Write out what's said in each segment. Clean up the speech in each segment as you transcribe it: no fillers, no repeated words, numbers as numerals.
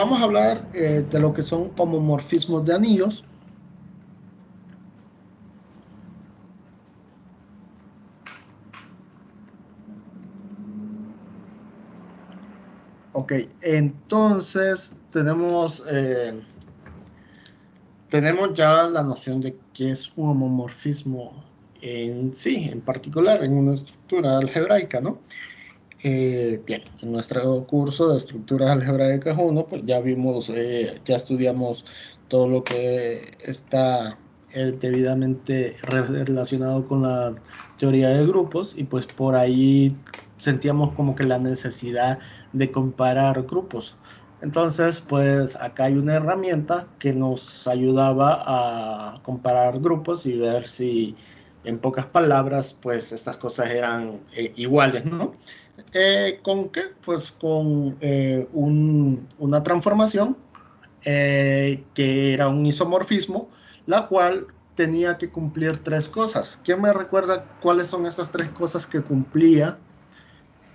vamos a hablar de lo que son homomorfismos de anillos. Ok, entonces tenemos ya la noción de qué es un homomorfismo en sí, en particular, en una estructura algebraica, ¿no? Bien, en nuestro curso de estructuras algebraicas 1, pues ya vimos, ya estudiamos todo lo que está debidamente relacionado con la teoría de grupos y pues por ahí sentíamos como que la necesidad de comparar grupos. Entonces, pues acá hay una herramienta que nos ayudaba a comparar grupos y ver si en pocas palabras, pues estas cosas eran iguales, ¿no? ¿Con qué? Pues con una transformación que era un isomorfismo, la cual tenía que cumplir tres cosas. ¿Quién me recuerda cuáles son esas tres cosas que cumplía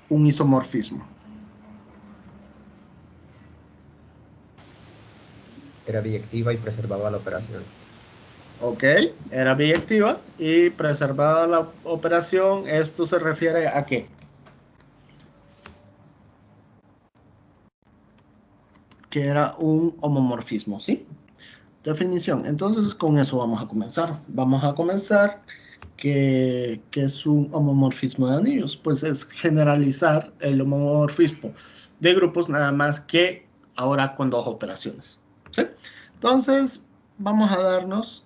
un isomorfismo? Era biyectiva y preservaba la operación. Ok, era biyectiva y preservaba la operación. ¿Esto se refiere a qué? Que era un homomorfismo, ¿sí? Definición. Entonces, con eso vamos a comenzar. Vamos a comenzar que es un homomorfismo de anillos. Pues es generalizar el homomorfismo de grupos nada más que ahora con dos operaciones. ¿Sí? Entonces, vamos a darnos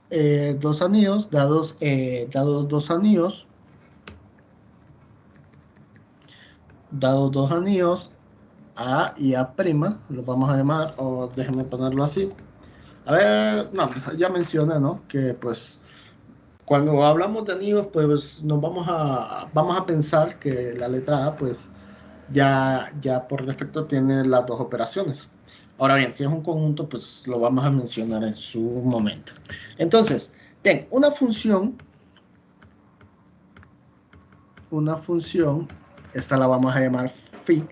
dos anillos, dados dos anillos, A y A', los vamos a llamar, o déjenme ponerlo así. A ver, no, ya mencioné, ¿no? Que pues cuando hablamos de anillos, pues vamos a pensar que la letra A, pues ya por defecto tiene las dos operaciones. Ahora bien, si es un conjunto, pues lo vamos a mencionar en su momento. Entonces, bien, una función, esta la vamos a llamar phi,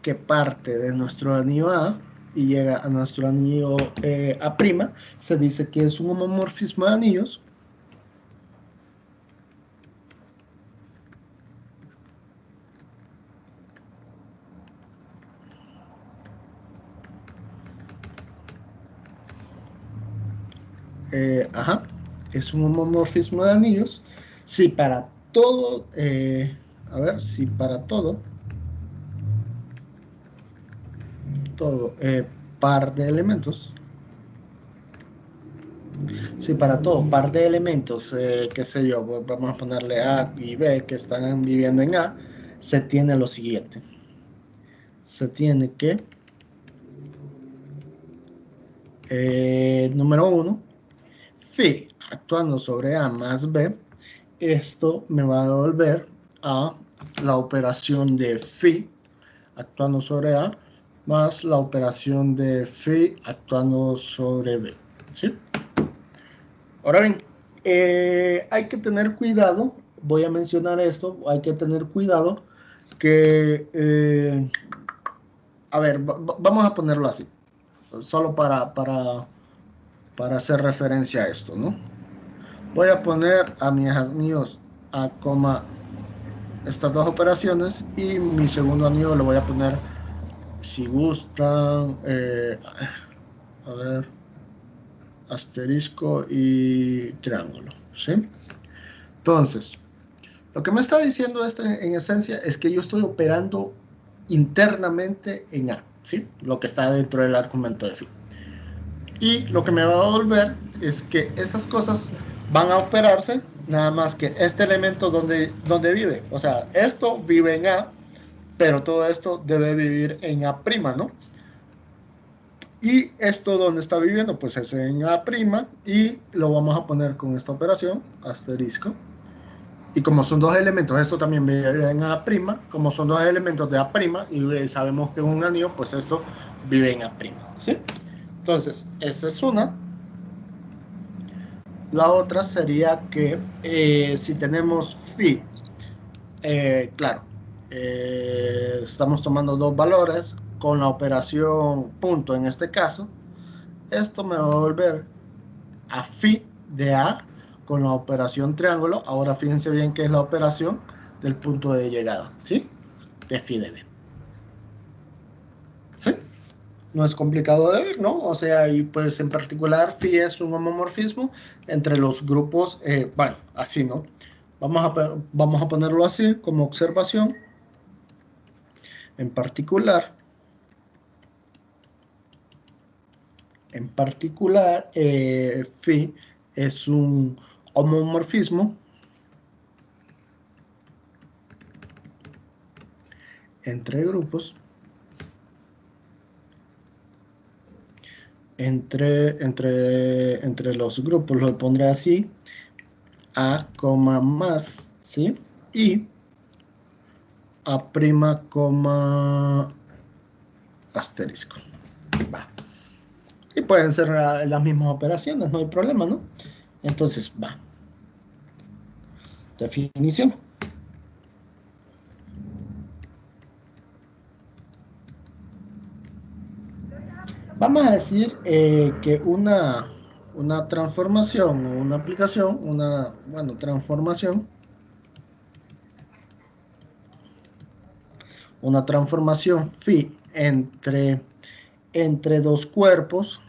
que parte de nuestro anillo A y llega a nuestro anillo A', se dice que es un homomorfismo de anillos. Ajá, es un homomorfismo de anillos. Si para todo, a ver, si para todo par de elementos, si para todo par de elementos, qué sé yo, pues vamos a ponerle A y B que están viviendo en A, se tiene lo siguiente. Se tiene que, número uno, phi actuando sobre A más B, esto me va a devolver a la operación de phi actuando sobre A más la operación de phi actuando sobre B. ¿Sí? Ahora bien, hay que tener cuidado, voy a mencionar esto, hay que tener cuidado que, a ver, vamos a ponerlo así, solo para hacer referencia a esto, ¿no? Voy a poner a mis anillos A, estas dos operaciones y mi segundo anillo lo voy a poner, si gustan, a ver, asterisco y triángulo, ¿sí? Entonces, lo que me está diciendo esto en esencia es que yo estoy operando internamente en A, ¿sí? Lo que está dentro del argumento de phi. Y lo que me va a volver es que esas cosas van a operarse nada más que este elemento donde vive. O sea, esto vive en A, pero todo esto debe vivir en A', ¿no? Y esto donde está viviendo, pues es en A' y lo vamos a poner con esta operación, asterisco. Y como son dos elementos, esto también vive en A', como son dos elementos de A' y sabemos que es un anillo, pues esto vive en A', ¿sí? Entonces, esa es una. La otra sería que si tenemos phi, claro, estamos tomando dos valores con la operación punto en este caso, esto me va a devolver a phi de A con la operación triángulo. Ahora fíjense bien que es la operación del punto de llegada, ¿sí? De phi de B. ¿Sí? No es complicado de ver, ¿no? O sea, y pues en particular phi es un homomorfismo entre los grupos, bueno, así, ¿no? Vamos a ponerlo así como observación. En particular, phi es un homomorfismo entre grupos, entre los grupos, lo pondré así, A, más, ¿sí? Y A', asterisco. Va. Y pueden ser las mismas operaciones, no hay problema, ¿no? Entonces, va. Definición. Vamos a decir que una transformación o una aplicación, una transformación phi entre dos cuerpos,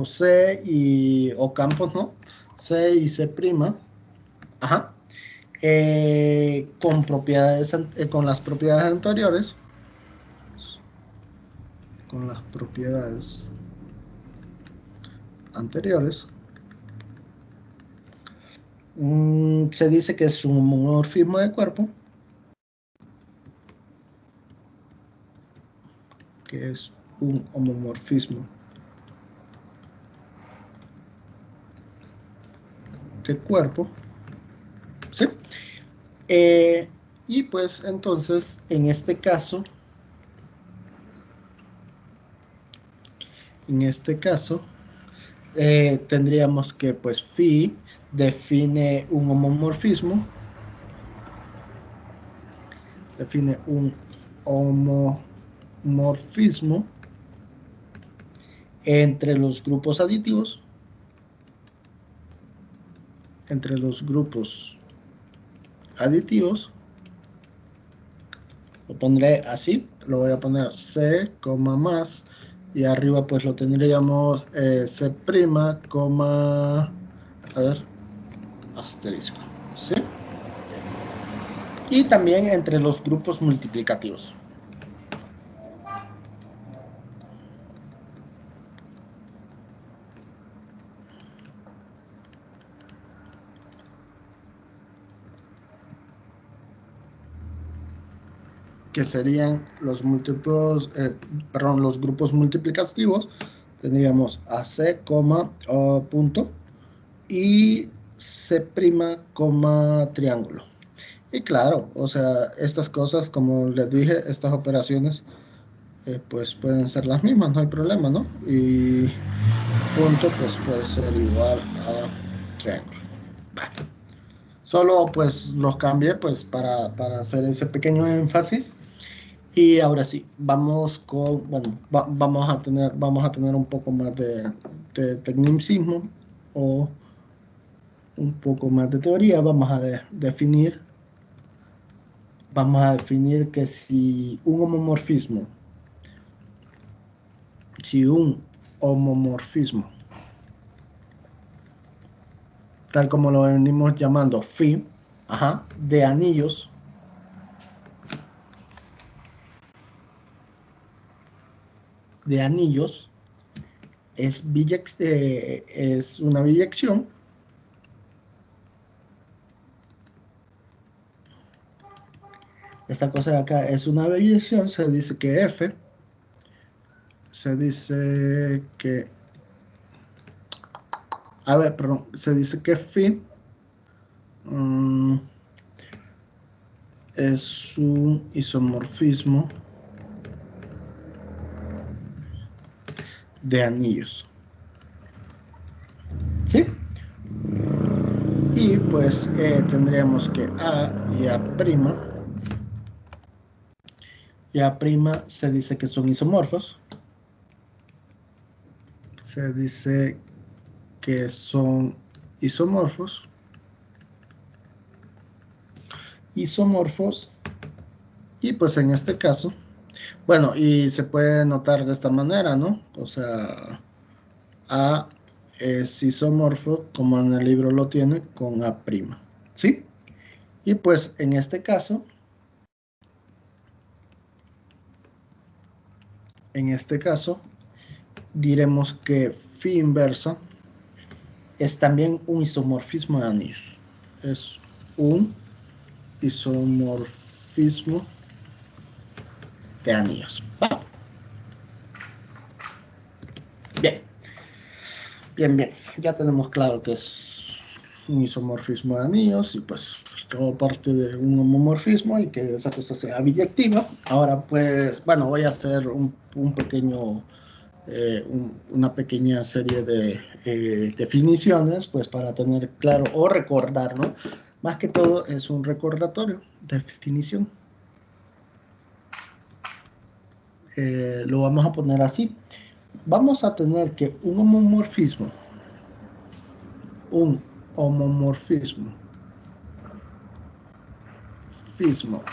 C o campos, ¿no? C y C', ajá, con las propiedades anteriores, se dice que es un homomorfismo de cuerpo, ¿sí? Y pues entonces, en este caso, tendríamos que pues phi define un homomorfismo, entre los grupos aditivos, lo pondré así, lo voy a poner C, más, y arriba pues lo tendríamos C', a ver, asterisco, ¿sí? Y también entre los grupos multiplicativos. Que serían los grupos multiplicativos. Tendríamos a C, punto, y C', triángulo. Y claro, o sea, estas cosas, como les dije, estas operaciones, pues pueden ser las mismas, no hay problema, ¿no? Y punto, pues puede ser igual a triángulo. Vale. Solo pues los cambié pues para hacer ese pequeño énfasis. Y ahora sí, vamos con, bueno, vamos a tener un poco más de tecnicismo o un poco más de teoría. Vamos a definir que si un homomorfismo, tal como lo venimos llamando phi, de anillos, es una biyección. Esta cosa de acá es una biyección. Se dice que F, se dice que phi es un isomorfismo de anillos, ¿sí? Y pues tendríamos que A y A' y A' se dice que son isomorfos. Se dice que son isomorfos. Y pues en este caso, bueno, y se puede notar de esta manera, ¿no? O sea, A es isomorfo, como en el libro lo tiene, con A', ¿sí? Y pues en este caso, diremos que phi inversa es también un isomorfismo de anillos. Es un isomorfismo de anillos. ¿Va? Bien, bien. Ya tenemos claro que es un isomorfismo de anillos y pues todo parte de un homomorfismo y que esa cosa sea biyectiva. Ahora pues, bueno, voy a hacer un pequeño... una pequeña serie de definiciones, pues para tener claro o recordar, ¿no? Más que todo es un recordatorio, definición. Lo vamos a poner así. Vamos a tener que un homomorfismo,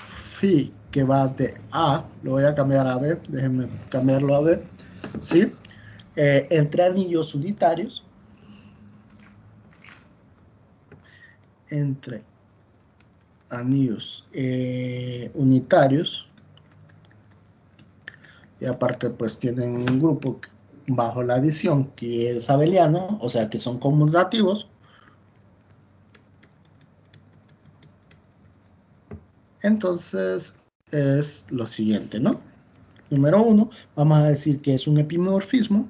phi, que va de A, lo voy a cambiar a B, déjenme cambiarlo a B, ¿sí? Entre anillos unitarios, entre anillos unitarios, y aparte pues tienen un grupo bajo la adición que es abeliano, o sea que son conmutativos. Entonces es lo siguiente, ¿no? Número 1, vamos a decir que es un epimorfismo.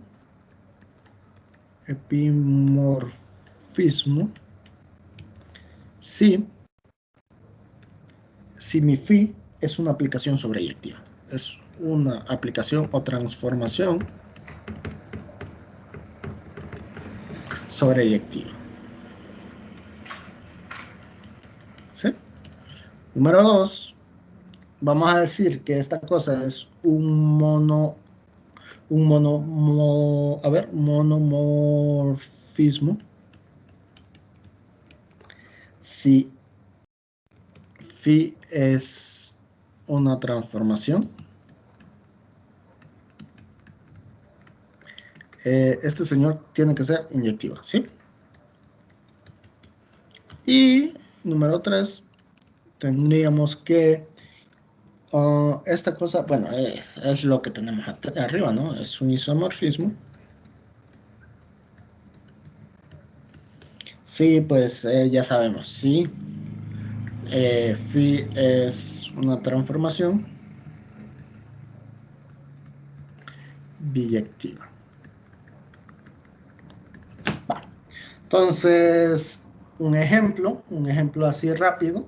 Si mi phi es una aplicación sobreyectiva. Es una aplicación o transformación sobreyectiva. ¿Sí? Número 2, vamos a decir que esta cosa es un monomorfismo. Si phi es una transformación, este señor tiene que ser inyectiva, ¿sí? Y número 3, tendríamos que esta cosa, bueno, es lo que tenemos arriba, ¿no? Es un isomorfismo. Sí, pues ya sabemos, sí. Phi es una transformación biyectiva. Va. Entonces, un ejemplo así rápido.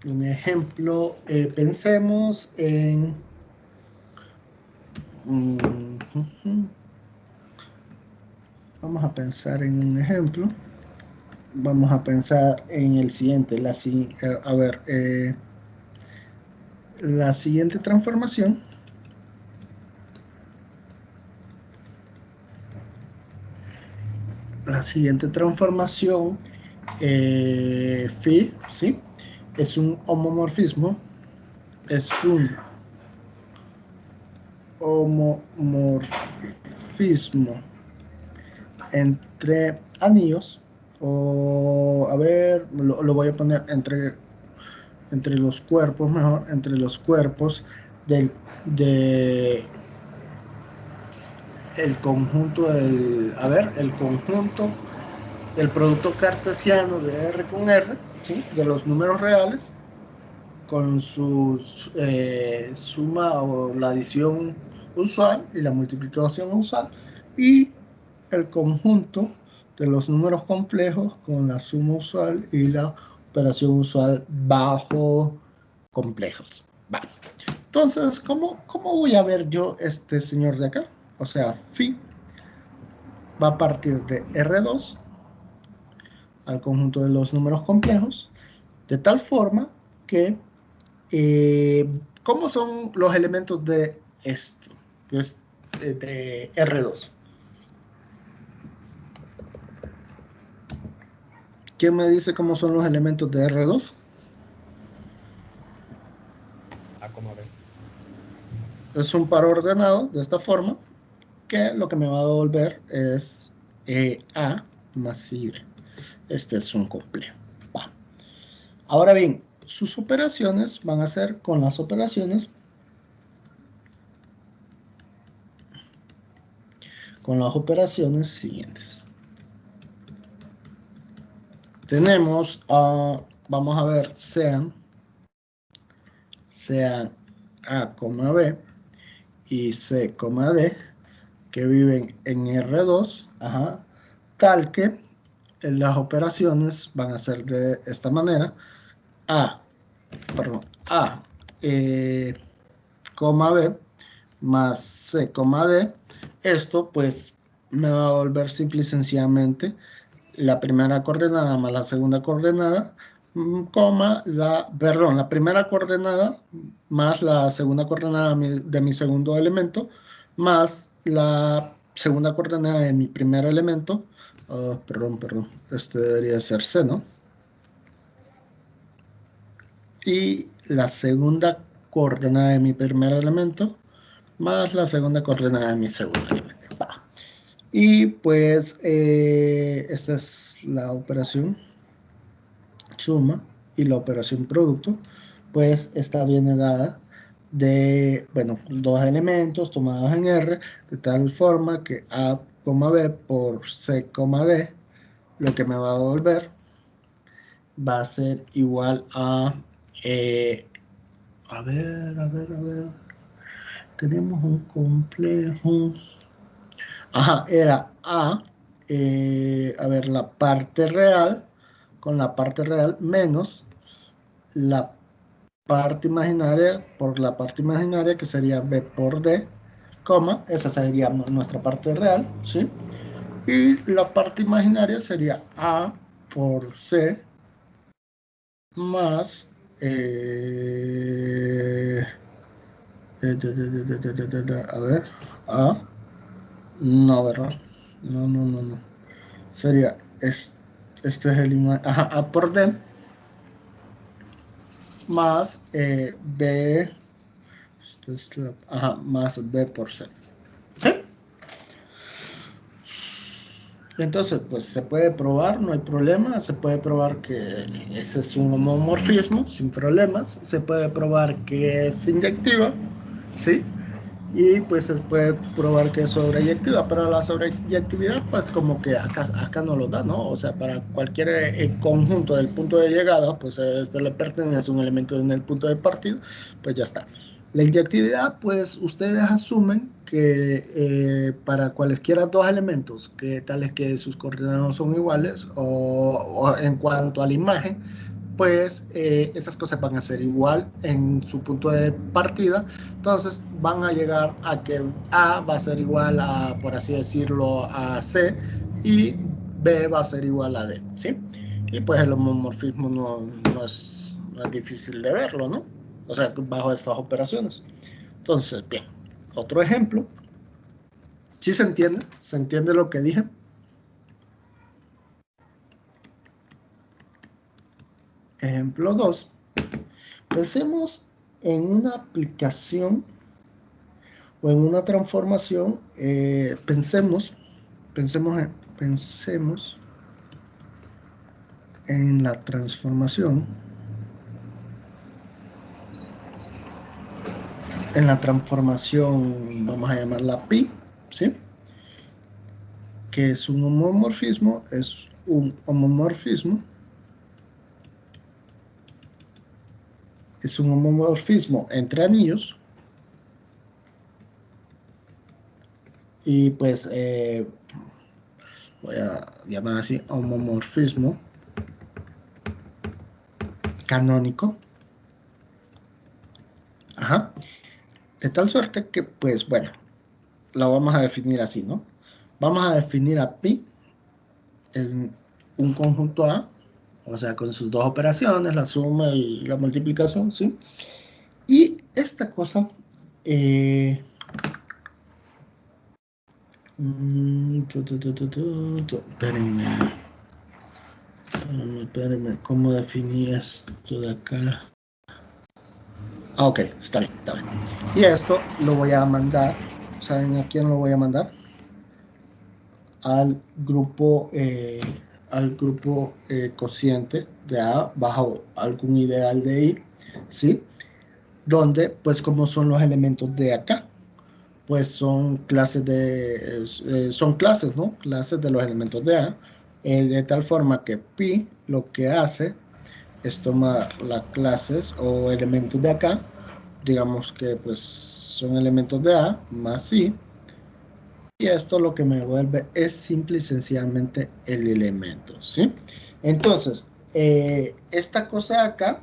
Un ejemplo, pensemos en... vamos a pensar en un ejemplo. Vamos a pensar en el siguiente. La siguiente transformación. Phi, ¿sí? Es un homomorfismo. Es un homomorfismo entre anillos, o a ver, lo voy a poner entre los cuerpos, mejor, entre los cuerpos de el conjunto el conjunto del producto cartesiano de R con R, ¿sí? De los números reales, con su suma o la adición usual y la multiplicación usual, y el conjunto de los números complejos con la suma usual y la operación usual bajo complejos. Vale. Entonces, ¿cómo voy a ver yo este señor de acá? O sea, phi va a partir de R2 al conjunto de los números complejos, de tal forma que ¿Cómo son los elementos de esto? De R2. ¿Quién me dice cómo son los elementos de R2? A, B. Es un par ordenado de esta forma, que lo que me va a devolver es A más Y. Este es un complejo. Va. Ahora bien, sus operaciones van a ser con las operaciones siguientes. Tenemos, vamos a ver, sean A, B y C, D, que viven en R2, tal que las operaciones van a ser de esta manera: A, B más C, D. Esto pues me va a volver simple y sencillamente la primera coordenada más la segunda coordenada, la primera coordenada más la segunda coordenada de mi segundo elemento, más la segunda coordenada de mi primer elemento. Este debería ser C, ¿no? Y la segunda coordenada de mi primer elemento más la segunda coordenada de mi segundo elemento. Y pues esta es la operación suma, y la operación producto pues está bien dada de, bueno, dos elementos tomados en R, de tal forma que A, B por C, D, lo que me va a devolver va a ser igual a tenemos un complejo, era la parte real con la parte real menos la parte imaginaria por la parte imaginaria, que sería B por D, esa sería nuestra parte real, ¿sí? Y la parte imaginaria sería A por C más A, no, ¿verdad? No. Sería, este es el A por D más B, más B por C. ¿Sí? Entonces, pues se puede probar, no hay problema. Se puede probar que ese es un homomorfismo sin problemas. Se puede probar que es inyectiva, ¿sí? Y pues se puede probar que es sobreyectiva, pero la sobreyectividad pues como que acá no lo da, ¿no? O sea, para cualquier conjunto del punto de llegada, pues este le pertenece un elemento en el punto de partida, pues ya está. La inyectividad, pues ustedes asumen que para cualesquiera dos elementos, que tales que sus coordenadas son iguales, o en cuanto a la imagen, pues esas cosas van a ser igual en su punto de partida. Entonces van a llegar a que A va a ser igual a, por así decirlo, a C, y B va a ser igual a D, ¿sí? Y pues el homomorfismo no es difícil de verlo, ¿no? O sea, bajo estas operaciones. Entonces, bien, otro ejemplo. ¿Sí se entiende? ¿Se entiende lo que dije? Ejemplo 2. Pensemos en una aplicación o en una transformación. Pensemos en la transformación. Vamos a llamarla pi, ¿sí? Que es un homomorfismo, entre anillos. Y pues voy a llamar así homomorfismo canónico. De tal suerte que, pues bueno, lo vamos a definir así, ¿no? Vamos a definir a pi en un conjunto A, o sea, con sus dos operaciones, la suma y la multiplicación, ¿sí? Y esta cosa, espérenme, ¿cómo definí esto de acá? Ah, ok, está bien, está bien. Y esto lo voy a mandar, ¿saben a quién lo voy a mandar? Al grupo cociente de A bajo algún ideal de I, ¿sí? Donde, pues, como son los elementos de acá, pues son son clases, ¿no? Clases de los elementos de A, de tal forma que pi lo que hace es tomar las clases o elementos de acá, digamos que pues son elementos de A más I, y esto lo que me devuelve es simple y sencillamente el elemento, ¿sí? Entonces, esta cosa acá,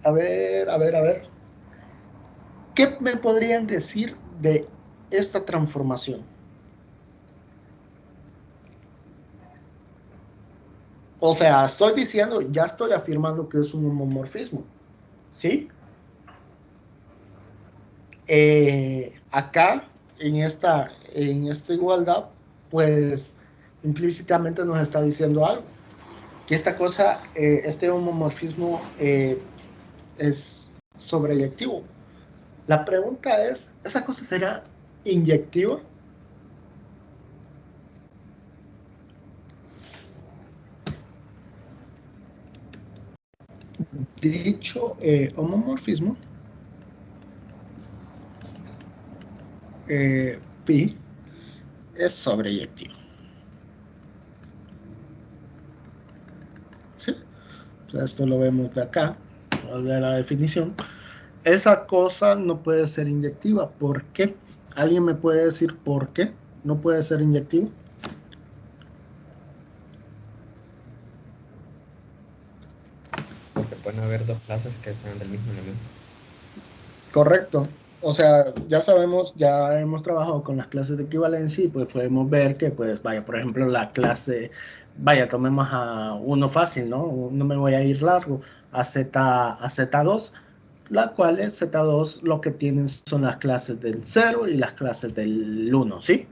a ver, ¿qué me podrían decir de esta transformación? O sea, estoy diciendo, ya estoy afirmando que es un homomorfismo, ¿sí? Acá, en esta igualdad, pues implícitamente nos está diciendo algo, que esta cosa, este homomorfismo es sobreyectivo. La pregunta es, ¿esa cosa será inyectiva? Dicho homomorfismo, pi es sobreyectivo, ¿sí? Esto lo vemos de acá, de la definición. Esa cosa no puede ser inyectiva. ¿Por qué? ¿Alguien me puede decir por qué no puede ser inyectiva? Porque pueden haber dos clases que sean del mismo elemento. Correcto. O sea, ya sabemos, ya hemos trabajado con las clases de equivalencia y pues podemos ver que, pues, vaya, por ejemplo, la clase, vaya, tomemos a uno fácil, ¿no? No me voy a ir largo, a Z2, la cual es Z2 lo que tienen son las clases del 0 y las clases del 1, ¿sí?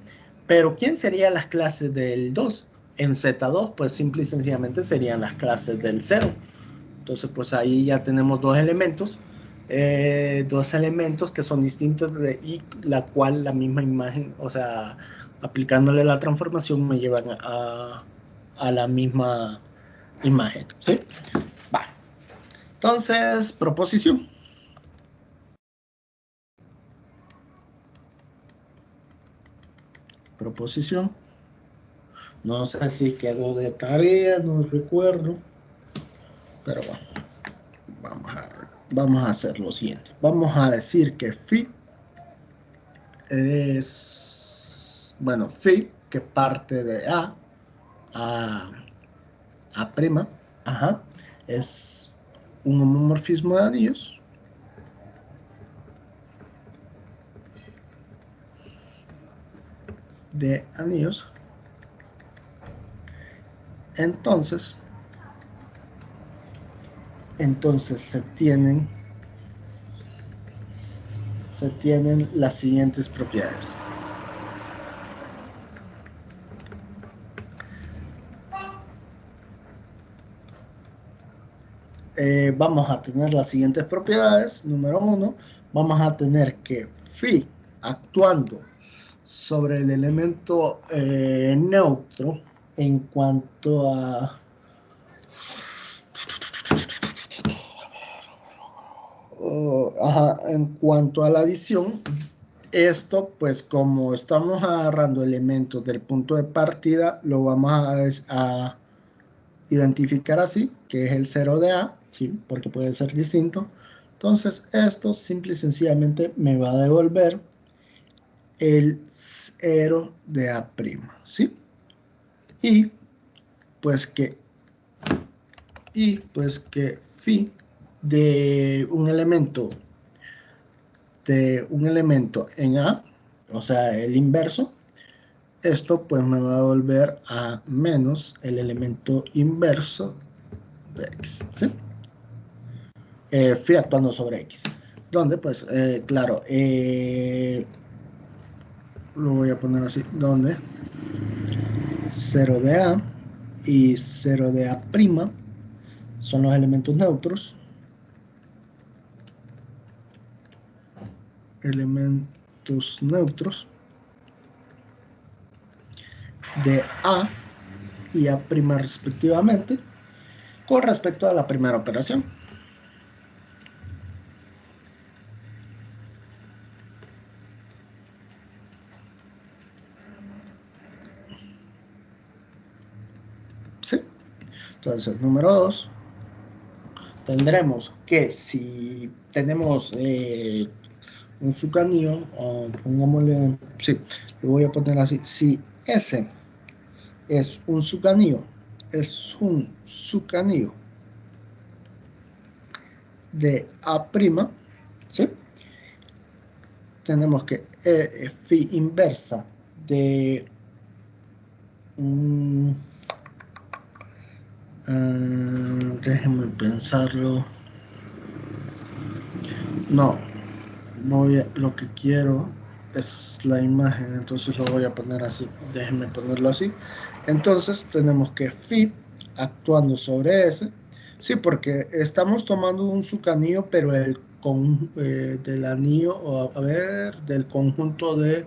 Pero ¿quién serían las clases del 2? En Z2, pues simple y sencillamente serían las clases del 0. Entonces, pues ahí ya tenemos dos elementos que son distintos y la cual la misma imagen, o sea, aplicándole la transformación me llevan a la misma imagen, ¿sí? Vale. Entonces, proposición. Proposición. No sé si quedó de tarea, no recuerdo, pero bueno, vamos a hacer lo siguiente. Vamos a decir que phi es, bueno, phi, que parte de A prima, ajá, es un homomorfismo de anillos. De anillos. Entonces se tienen las siguientes propiedades. Vamos a tener las siguientes propiedades. Número 1, vamos a tener que phi actuando sobre el elemento neutro en cuanto a en cuanto a la adición, esto, pues como estamos agarrando elementos del punto de partida, lo vamos a identificar así, que es el 0 de A, ¿sí? Porque puede ser distinto. Entonces, esto simple y sencillamente me va a devolver el 0 de A', ¿sí? Y pues que phi de un elemento en A, o sea, el inverso, esto pues me va a devolver a menos el elemento inverso de X, ¿sí? phi actuando sobre X. Donde, pues, claro, lo voy a poner así, donde 0 de A y 0 de A' son los elementos neutros. Elementos neutros de A y A' respectivamente con respecto a la primera operación. ¿Sí? Entonces, número 2, tendremos que si tenemos un sucanio, pongámosle, sí, lo voy a poner así, si S es un sucanio de A', ¿sí? Tenemos que phi inversa de déjenme pensarlo. No, lo que quiero es la imagen, entonces lo voy a poner así. Déjenme ponerlo así. Entonces tenemos que phi actuando sobre S. Sí, porque estamos tomando un sucanillo, pero del anillo, o a ver, del conjunto de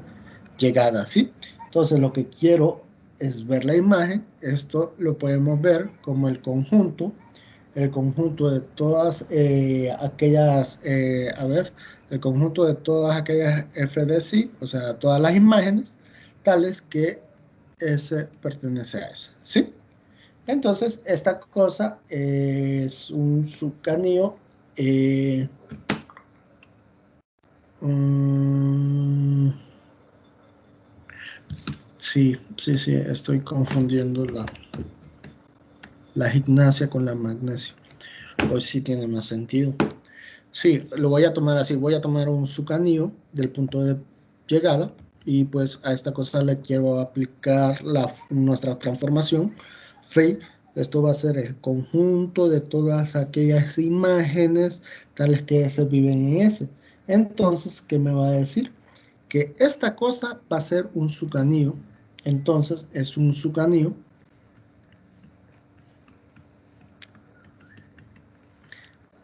llegada, ¿sí? Entonces lo que quiero es ver la imagen. Esto lo podemos ver como el conjunto de todas aquellas, a ver, el conjunto de todas aquellas FDC, o sea, todas las imágenes, tales que S pertenece a S, ¿sí? Entonces, esta cosa es un subcanillo. um, sí, estoy confundiendo la gimnasia con la magnesia. Pues sí tiene más sentido. Sí, lo voy a tomar así. Voy a tomar un sucanillo del punto de llegada y pues a esta cosa le quiero aplicar nuestra transformación phi. Esto va a ser el conjunto de todas aquellas imágenes tales que S viven en S. Entonces, ¿qué me va a decir? Que esta cosa va a ser un sucanillo. Entonces, es un sucanillo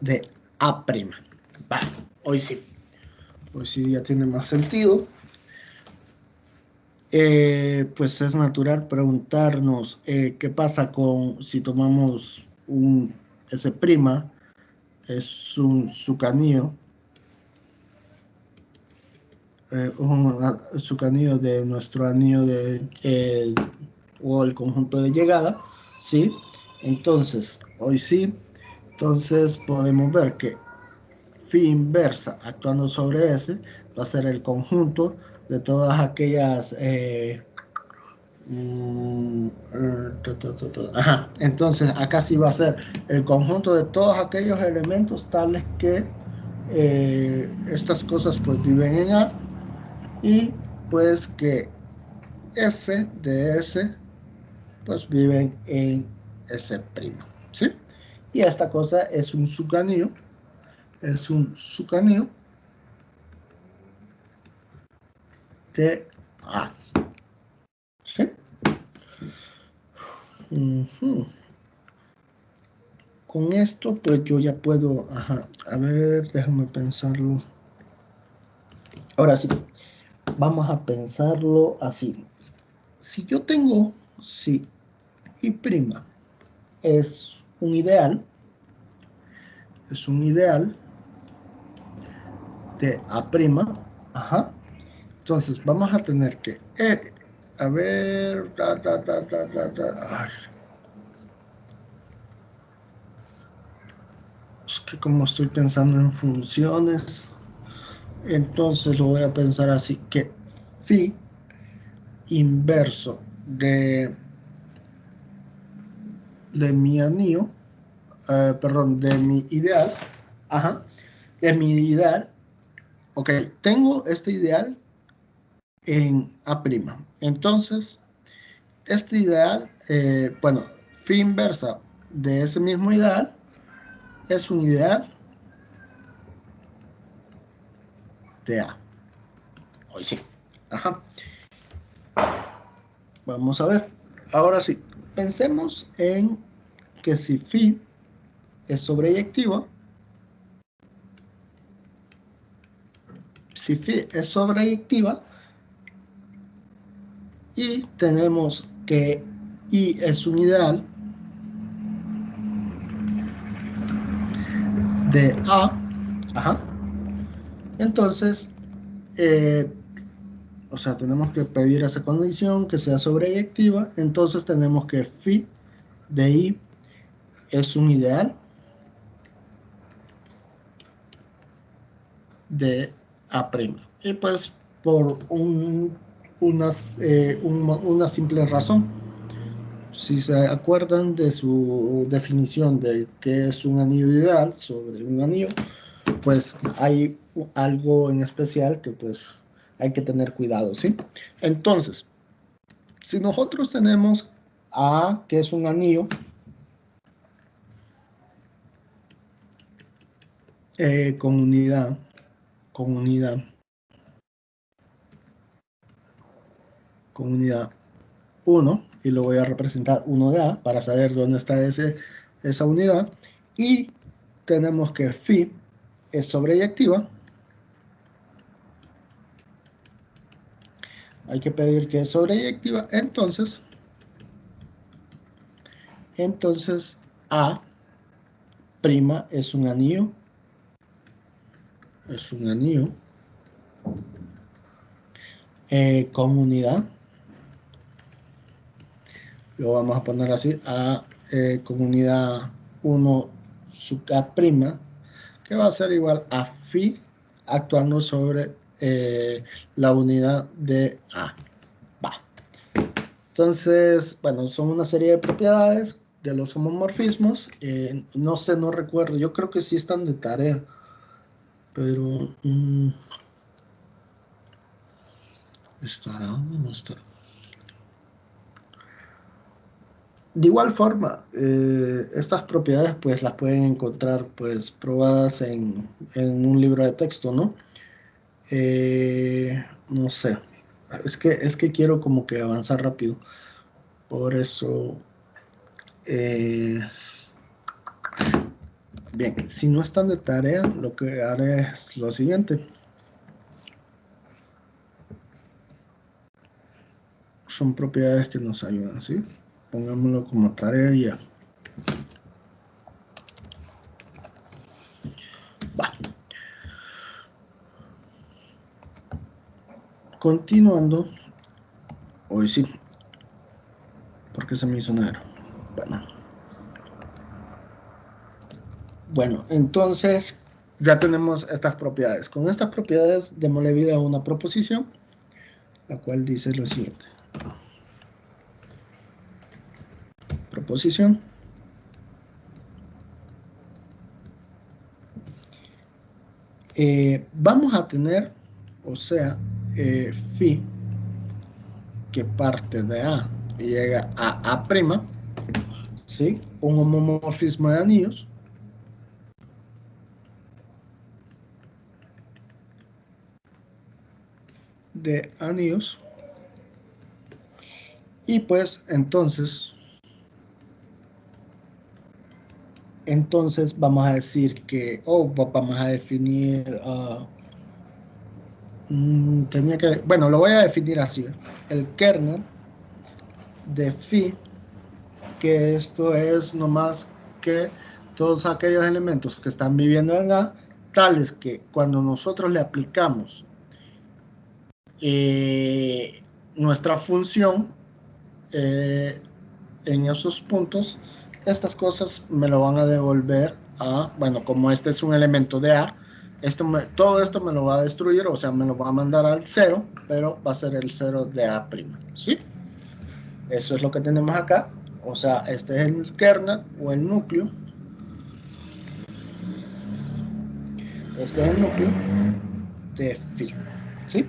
de A'. Vale, hoy sí. Hoy sí ya tiene más sentido. Pues es natural preguntarnos qué pasa si tomamos un S', es un sucanillo, un sucanillo de nuestro anillo o el conjunto de llegada, ¿sí? Entonces, hoy sí, entonces podemos ver que phi inversa actuando sobre S va a ser el conjunto de todas aquellas ajá. Entonces acá sí va a ser el conjunto de todos aquellos elementos tales que estas cosas pues viven en A y pues que F de S pues viven en S', ¿sí? Y esta cosa es un sucanillo de A, ¿sí? Con esto, pues yo ya puedo, ajá, a ver, déjame pensarlo. Ahora sí, vamos a pensarlo así. Si yo tengo, si I' es un ideal, de A', ajá, entonces vamos a tener que, a ver, ay, es que como estoy pensando en funciones, entonces lo voy a pensar así, que phi inverso de mi anillo, perdón, de mi ideal, ajá, de mi ideal, ok, tengo este ideal en A', entonces, este ideal, bueno, phi inversa de ese mismo ideal es un ideal de A. Hoy sí. Ajá. Vamos a ver. Ahora sí. Pensemos en que si phi es sobreyectiva, si phi es sobreyectiva y tenemos que I es un ideal de A, ajá, entonces, o sea, tenemos que pedir esa condición que sea sobreyectiva, entonces tenemos que phi de I es un ideal de A'. Y pues por una simple razón, si se acuerdan de su definición de qué es un anillo ideal sobre un anillo, pues hay algo en especial que pues hay que tener cuidado, ¿sí? Entonces, si nosotros tenemos A, que es un anillo, con unidad, con unidad, con unidad 1, y lo voy a representar 1 de A para saber dónde está esa unidad, y tenemos que phi es sobreyectiva, hay que pedir que es sobreyectiva, entonces A' es un anillo, con unidad, lo vamos a poner así, A con unidad 1 sub A', que va a ser igual a phi actuando sobre la unidad de A. Va. Entonces, bueno, son una serie de propiedades de los homomorfismos. No sé, no recuerdo. Yo creo que sí están de tarea. Pero... ¿estará o no estará? De igual forma, estas propiedades pues las pueden encontrar pues probadas en un libro de texto, ¿no? No sé. Es que quiero como que avanzar rápido. Por eso... bien, si no están de tarea, lo que haré es lo siguiente. Son propiedades que nos ayudan, ¿sí? Pongámoslo como tarea y ya. Va. Continuando. Hoy sí. ¿Por qué se me hizo negro? Bueno, entonces ya tenemos estas propiedades. Con estas propiedades démosle vida a una proposición, la cual dice lo siguiente. Proposición. Vamos a tener, o sea, phi que parte de A y llega a A', ¿sí? Un homomorfismo de anillos. Y pues entonces vamos a decir que, vamos a definir, bueno, lo voy a definir así, el kernel de phi, que esto es no más que todos aquellos elementos que están viviendo en A, tales que cuando nosotros le aplicamos nuestra función en esos puntos, estas cosas me lo van a devolver a, bueno, como este es un elemento de A, todo esto me lo va a destruir, o sea, me lo va a mandar al 0, pero va a ser el 0 de A', ¿sí? Eso es lo que tenemos acá, o sea, este es el kernel o el núcleo. Este es el núcleo de phi, ¿sí?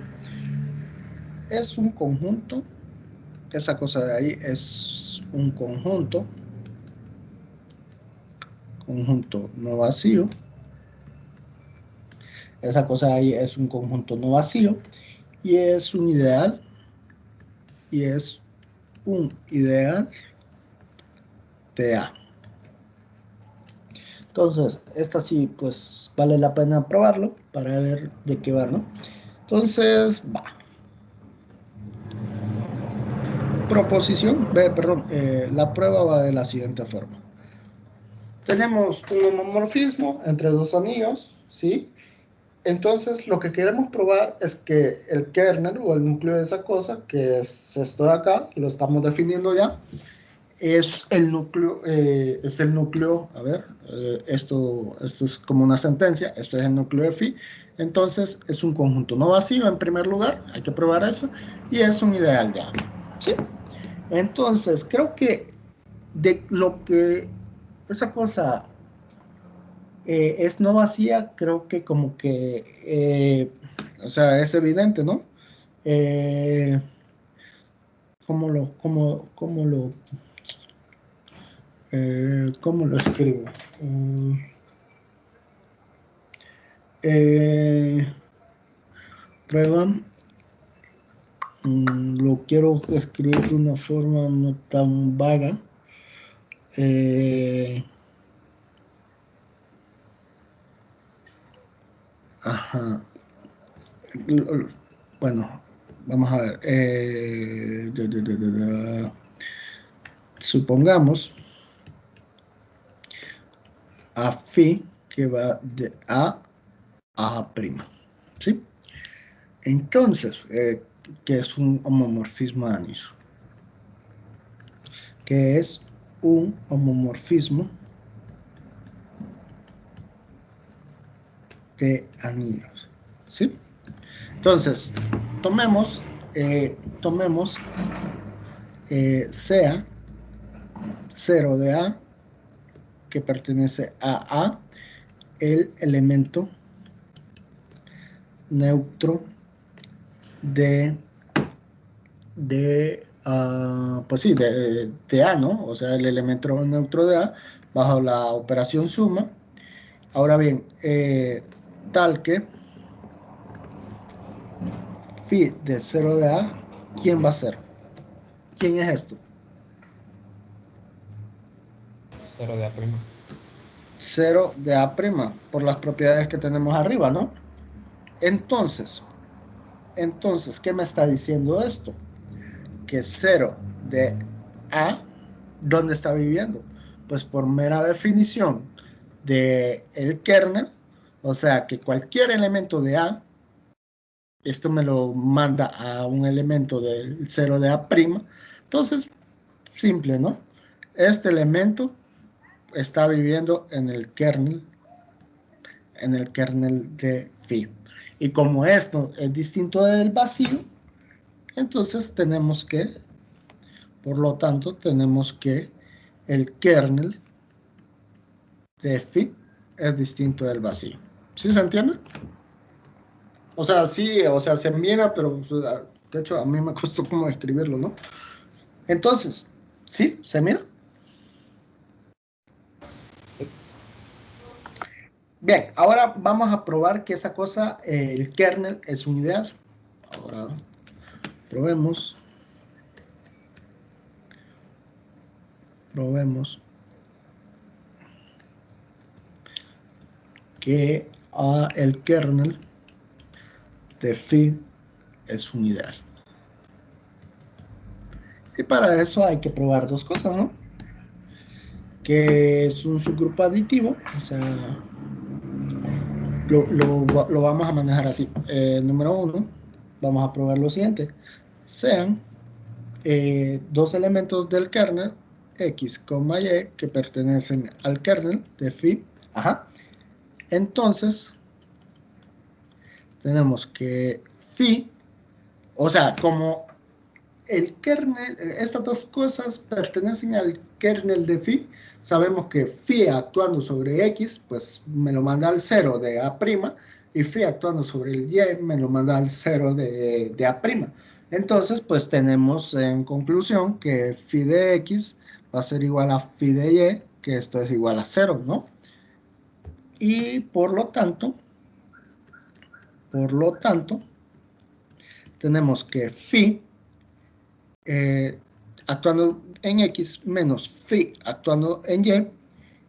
Es un conjunto, esa cosa de ahí es un conjunto no vacío. Esa cosa ahí es un conjunto no vacío y es un ideal. Y es un ideal de A. Entonces, esta sí, pues vale la pena probarlo para ver de qué va, ¿no? Entonces, va. Proposición, perdón, la prueba va de la siguiente forma. Tenemos un homomorfismo entre dos anillos, ¿sí? Entonces, lo que queremos probar es que el kernel o el núcleo de esa cosa, que es esto de acá, lo estamos definiendo ya, es el núcleo, a ver, esto es como una sentencia, esto es el núcleo de phi, entonces es un conjunto no vacío en primer lugar, hay que probar eso, y es un ideal de A, ¿sí? Entonces, creo que de lo que esa cosa es no vacía, creo que como que, o sea, es evidente, ¿no? Eh, ¿cómo lo escribo? Mm, Eh, prueba, lo quiero escribir de una forma no tan vaga. Eh, ajá. Bueno, vamos a ver. Supongamos a phi que va de A prima. ¿Sí? Entonces, que es un homomorfismo de anillo. Que es un homomorfismo de anillos. ¿Sí? Entonces, tomemos sea 0 de A que pertenece a A, el elemento neutro pues sí, de A, ¿no? O sea, el elemento neutro de A bajo la operación suma. Ahora bien, tal que phi de 0 de A, ¿quién va a ser? ¿Quién es esto? 0 de A prima. 0 de A prima, por las propiedades que tenemos arriba, ¿no? Entonces, ¿qué me está diciendo esto? Que 0 de A, ¿dónde está viviendo? Pues por mera definición de el kernel, o sea que cualquier elemento de A, esto me lo manda a un elemento del 0 de A', entonces, simple, ¿no? Este elemento está viviendo en el kernel de phi. Y como esto es distinto del vacío, entonces por lo tanto, tenemos que el kernel de phi es distinto del vacío. ¿Sí se entiende? O sea, sí, o sea, se mira, pero de hecho a mí me costó como escribirlo, ¿no? Entonces, ¿sí? ¿Se mira? Sí. Bien, ahora vamos a probar que esa cosa, el kernel es un ideal. Ahora probemos. Que el kernel de phi es un ideal. Y para eso hay que probar dos cosas, ¿no? Que es un subgrupo aditivo, o sea, lo vamos a manejar así. Número uno, vamos a probar lo siguiente. Sean dos elementos del kernel, X, Y, que pertenecen al kernel de phi. Ajá. Entonces, tenemos que phi, o sea, como el kernel, estas dos cosas pertenecen al kernel de phi. Sabemos que phi actuando sobre x, pues me lo manda al 0 de A', y phi actuando sobre el y me lo manda al 0 de A'. Entonces, pues tenemos en conclusión que phi de x va a ser igual a phi de y, que esto es igual a 0, ¿no? Y por lo tanto, Por lo tanto, tenemos que phi actuando en X menos phi actuando en Y.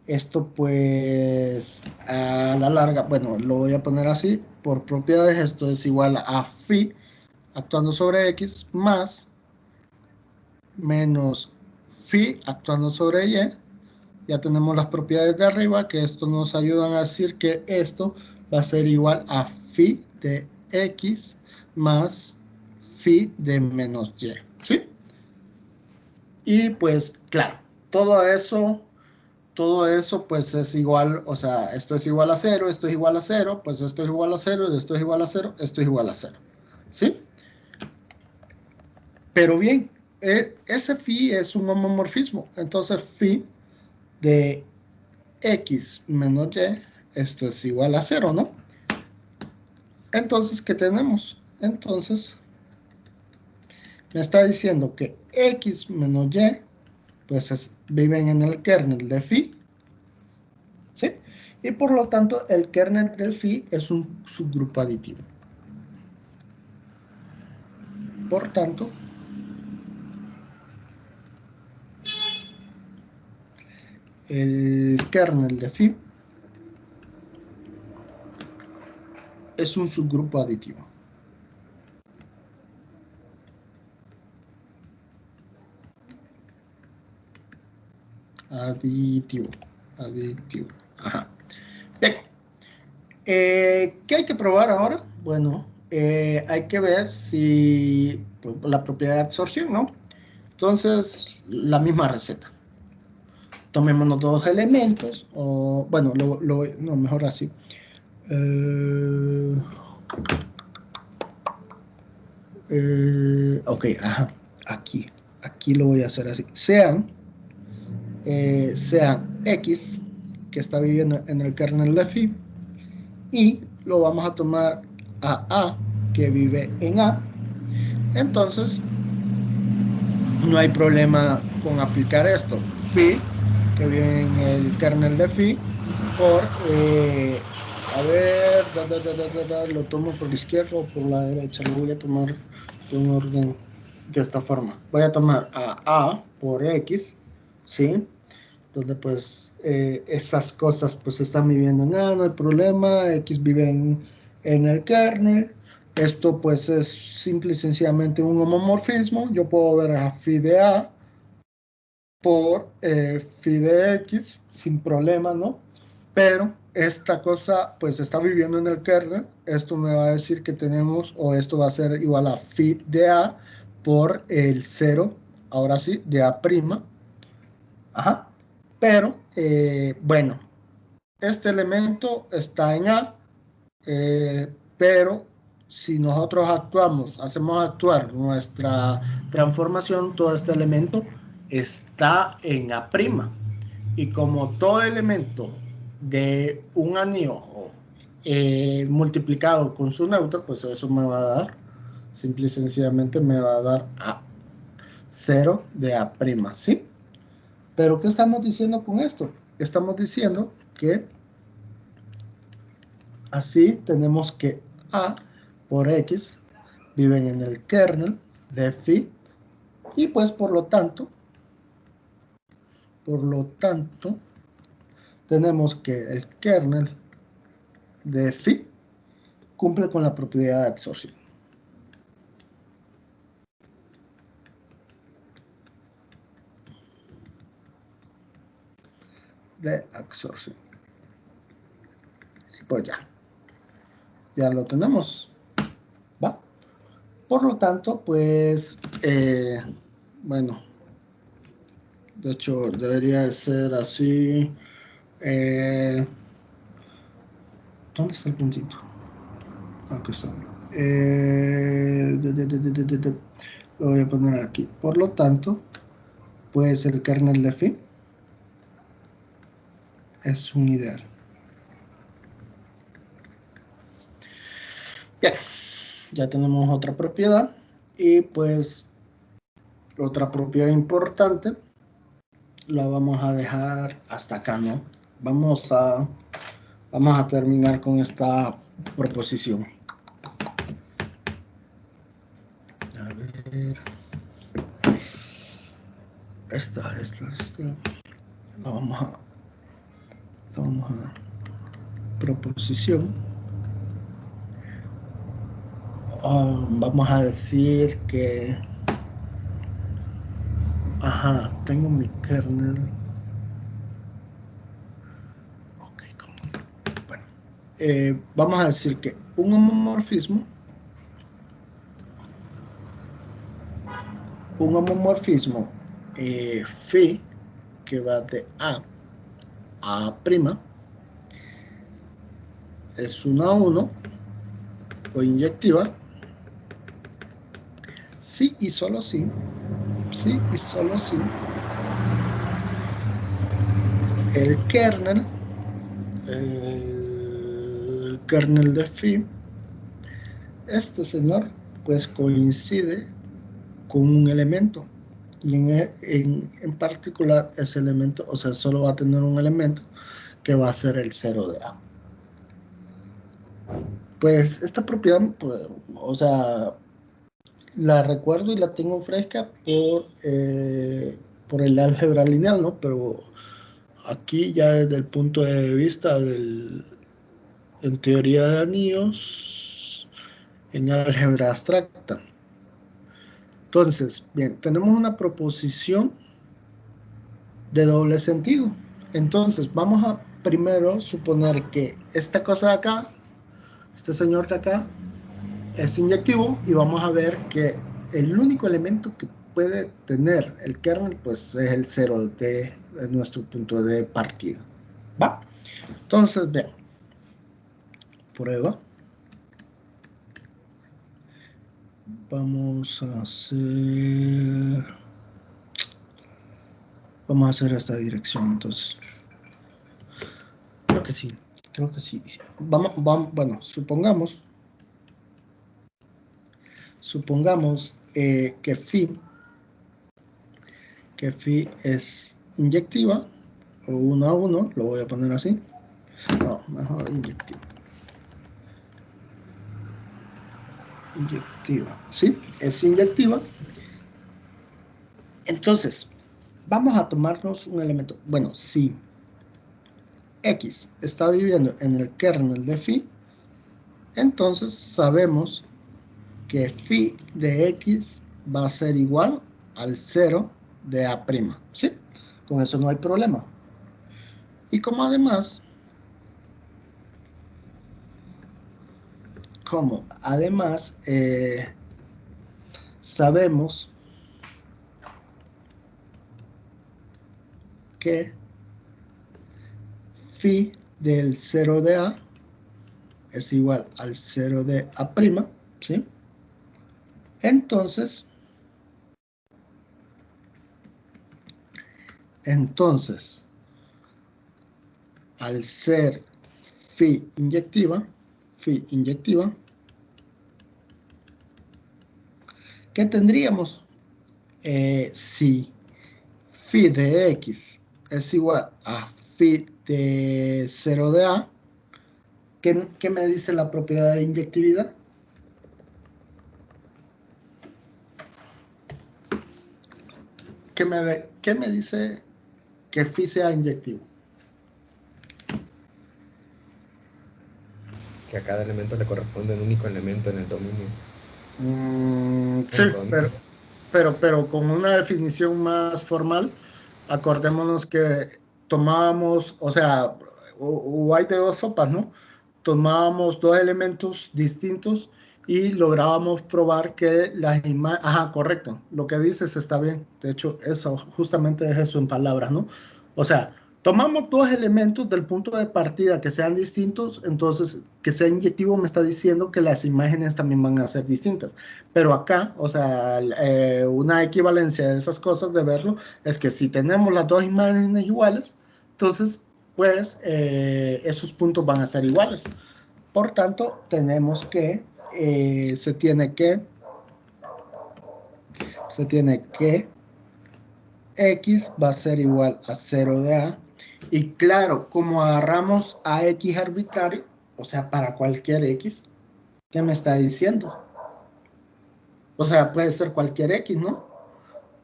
Esto pues a la larga, bueno, lo voy a poner así, por propiedades esto es igual a phi actuando sobre X más menos phi actuando sobre Y. Ya tenemos las propiedades de arriba, que esto nos ayudan a decir que esto va a ser igual a phi de X más phi de menos Y, ¿sí? Y pues, claro, todo eso pues es igual, o sea, esto es igual a 0, esto es igual a 0, pues esto es igual a 0, esto es igual a 0, esto es igual a 0, ¿sí? Pero bien, ese phi es un homomorfismo, entonces phi de X menos Y, esto es igual a 0, ¿no? Entonces, ¿qué tenemos? Entonces, me está diciendo que X menos Y, pues viven en el kernel de phi, ¿sí? Y por lo tanto, el kernel del phi es un subgrupo aditivo. Por tanto, el kernel de phi es un subgrupo aditivo. Aditivo. Ajá. Bien. ¿Qué hay que probar ahora? Bueno, hay que ver si la propiedad de absorción, ¿no? Entonces, la misma receta. Tomémonos dos elementos, o bueno, no, mejor así. Ok, ajá, aquí lo voy a hacer así. Sean X, que está viviendo en el kernel de phi, y lo vamos a tomar a, que vive en A. Entonces, no hay problema con aplicar esto. Phi, que viene en el kernel de phi, por, a ver, lo tomo por la izquierda o por la derecha. Lo voy a tomar en orden de esta forma. Voy a tomar a por X, ¿sí? Donde pues esas cosas pues están viviendo en A, no hay problema. X vive en el kernel. Esto pues es simple y sencillamente un homomorfismo. Yo puedo ver a phi de A por phi de X sin problema, ¿no? Pero esta cosa pues está viviendo en el kernel. Esto me va a decir que tenemos, o esto va a ser igual a phi de A por el 0, ahora sí, de A'. Ajá. Pero, bueno, este elemento está en A, pero si nosotros hacemos actuar nuestra transformación, todo este elemento está en A'. Y como todo elemento de un anillo multiplicado con su neutro, pues eso me va a dar, simple y sencillamente me va a dar A 0 de A', ¿sí? Pero ¿qué estamos diciendo con esto? Estamos diciendo que así tenemos que A por X viven en el kernel de phi y pues por lo tanto tenemos que el kernel de phi cumple con la propiedad de absorción. Y pues ya lo tenemos, ¿va? Por lo tanto, pues, bueno, de hecho debería de ser así. ¿Dónde está el puntito? Aquí está. Lo voy a poner aquí. Por lo tanto, pues el kernel de phi es un ideal. Bien, ya tenemos otra propiedad y pues otra propiedad importante la vamos a dejar hasta acá, ¿no? Vamos a terminar con esta proposición. esta. La vamos a proposición. Vamos a decir que, tengo mi kernel. Ok, bueno, vamos a decir que un homomorfismo phi que va de A a prima es 1 a 1 o inyectiva sí y solo sí el kernel de phi, este señor pues coincide con un elemento y en particular ese elemento, o sea, solo va a tener un elemento que va a ser el 0 de A. Pues esta propiedad, pues, o sea, la recuerdo y la tengo fresca por el álgebra lineal, ¿no? Pero aquí ya desde el punto de vista en teoría de anillos, en álgebra abstracta. Entonces, bien, tenemos una proposición de doble sentido. Entonces, vamos a primero suponer que esta cosa de acá, este señor de acá, es inyectivo y vamos a ver que el único elemento que puede tener el kernel pues es el 0 de nuestro punto de partida. ¿Va? Entonces, vean, prueba. Vamos a hacer esta dirección entonces. Creo que sí. Vamos, bueno, supongamos que phi es inyectiva o 1 a 1, lo voy a poner así. No, mejor inyectiva. ¿Sí? Es inyectiva. Entonces, vamos a tomarnos un elemento. Bueno, si X está viviendo en el kernel de phi, entonces sabemos que phi de X va a ser igual al 0 de A'. ¿Sí? Con eso no hay problema. Y como además sabemos que phi del 0 de A es igual al 0 de A', ¿sí? Entonces, al ser phi inyectiva, ¿qué tendríamos? Si phi de X es igual a phi de 0 de A, ¿qué me dice la propiedad de inyectividad? ¿Qué me dice que phi sea inyectivo? Que a cada elemento le corresponde un único elemento en el dominio. Sí, pero con una definición más formal, acordémonos que tomábamos, o sea, o hay de dos sopas, ¿no? Tomábamos dos elementos distintos y lográbamos probar que las imágenes... Ajá, correcto, lo que dices está bien. De hecho, eso, justamente es eso en palabras, ¿no? O sea, tomamos dos elementos del punto de partida que sean distintos, entonces que sea inyectivo me está diciendo que las imágenes también van a ser distintas. Pero acá, o sea, una equivalencia de esas cosas de verlo es que si tenemos las dos imágenes iguales, entonces pues esos puntos van a ser iguales. Por tanto, tenemos que, se tiene que X va a ser igual a 0 de A. Y claro, como agarramos a X arbitrario, o sea, para cualquier X, ¿qué me está diciendo? O sea, puede ser cualquier X, ¿no?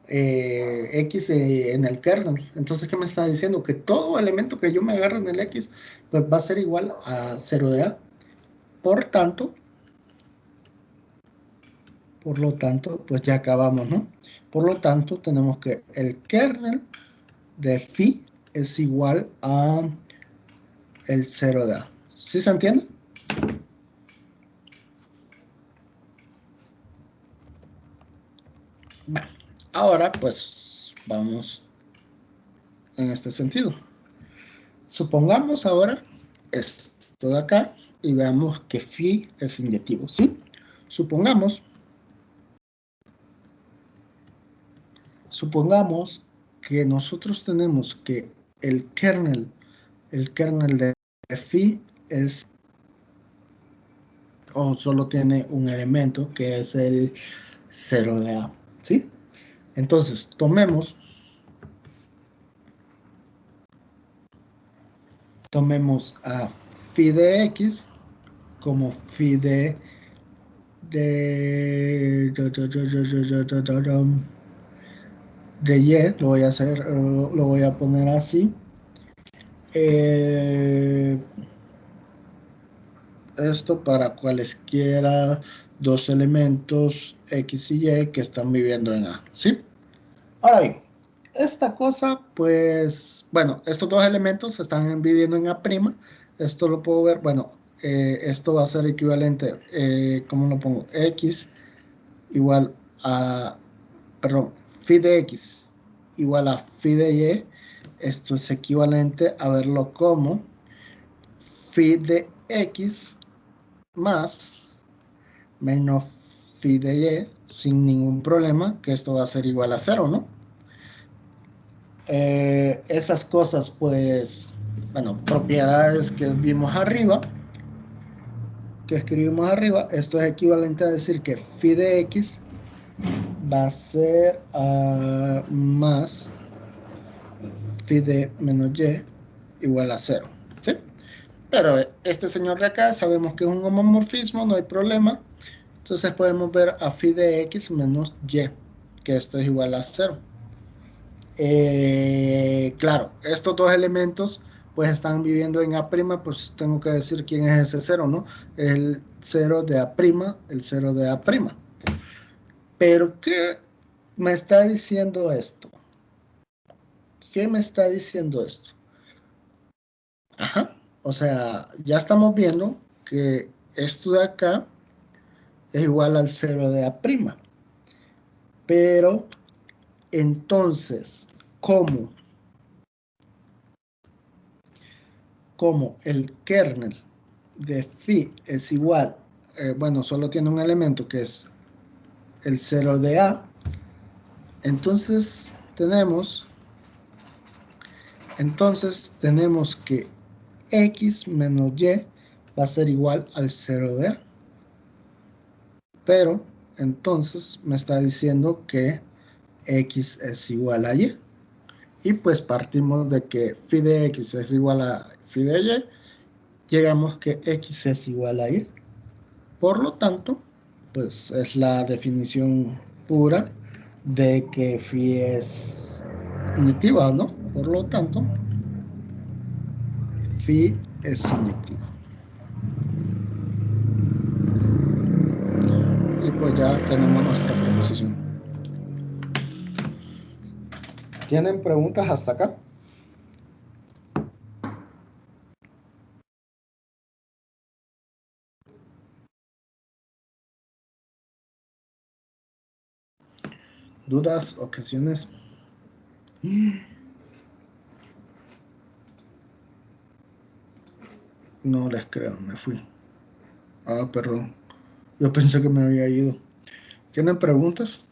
X en el kernel. Entonces, ¿qué me está diciendo? Que todo elemento que yo me agarre en el X, pues va a ser igual a 0 de A. Por lo tanto, pues ya acabamos, ¿no? Por lo tanto, tenemos que el kernel de phi es igual a el 0 de A. ¿Sí se entiende? Bueno, ahora, pues, vamos en este sentido. Supongamos ahora esto de acá y veamos que phi es inyectivo, ¿sí? Supongamos que nosotros tenemos que el kernel de phi es o solo tiene un elemento que es el 0 de A, ¿sí? Entonces, tomemos a phi de X como phi de Y, lo voy a poner así. Esto para cualesquiera dos elementos X y Y que están viviendo en A, ¿sí? Ahora bien, esta cosa, pues, bueno, estos dos elementos están viviendo en A'. Esto lo puedo ver, bueno, esto va a ser equivalente, ¿cómo lo pongo? X igual a, perdón, phi de X igual a phi de Y. Esto es equivalente a verlo como phi de X más menos phi de Y sin ningún problema, que esto va a ser igual a 0, ¿no? Esas cosas, pues, bueno, propiedades que vimos arriba, que escribimos arriba, esto es equivalente a decir que phi de X va a ser más phi de menos Y igual a 0, ¿sí? Pero este señor de acá sabemos que es un homomorfismo, no hay problema. Entonces podemos ver a phi de X menos Y, que esto es igual a 0. Claro, estos dos elementos pues están viviendo en A', pues tengo que decir quién es ese 0, ¿no? El 0 de A', el 0 de A'. Pero ¿qué me está diciendo esto? ¿Qué me está diciendo esto? Ajá, o sea, ya estamos viendo que esto de acá es igual al 0 de A'. Pero entonces, ¿cómo el kernel de phi es igual, bueno, solo tiene un elemento que es el 0 de A, entonces tenemos que X menos Y va a ser igual al 0 de A. Pero entonces me está diciendo que X es igual a Y. Y pues partimos de que phi de X es igual a phi de Y. Llegamos que X es igual a Y. Por lo tanto, pues es la definición pura de que phi es inyectiva, ¿no? Por lo tanto, phi es inyectiva. Y pues ya tenemos nuestra proposición. ¿Tienen preguntas hasta acá? ¿Dudas, objeciones? No les creo, me fui. Ah, perdón. Yo pensé que me había ido. ¿Tienen preguntas?